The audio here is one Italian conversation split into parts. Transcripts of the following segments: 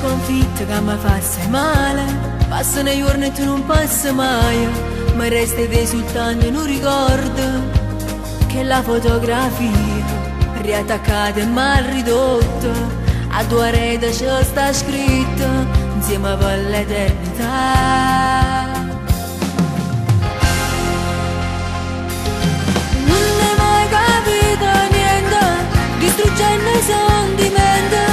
sconfitta che mi fa assai male. Passano i giorni e tu non passi mai, ma resta dei soltanto non ricordo che la fotografia riattaccata e mal ridotta a due rete ci sta scritto insieme per l'eternità. Non ne mai capito niente, distruggendo i sentimenti,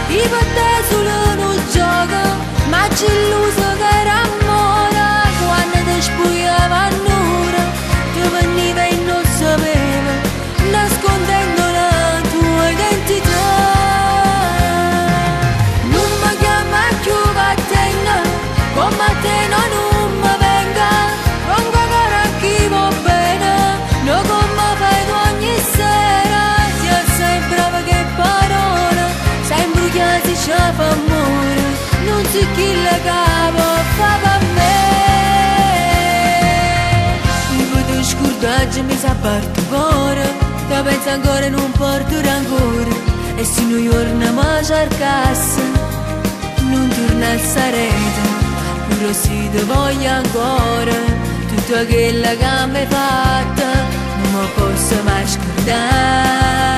i battei solo non gioco, ma ci illuso che era amore. Quando ti spugliava a nura, ti veniva e non sapeva, nascondendo la tua identità. Non mi chiama più Vattena, come a te non mi venga, con ancora chi va bene, no come fai tu ogni sera. Sia sei brava che parola, sei imbrugliata e ci fa amore, non si chi le capo fa per me. Un po' di scordaggio mi sa parte cuore, ti penso ancora e non porto rancore, e se un giorno mi cercasse non torna al sarete, pure se ti voglio ancora, tutto quello che mi hai fatto non mi posso mai scordare.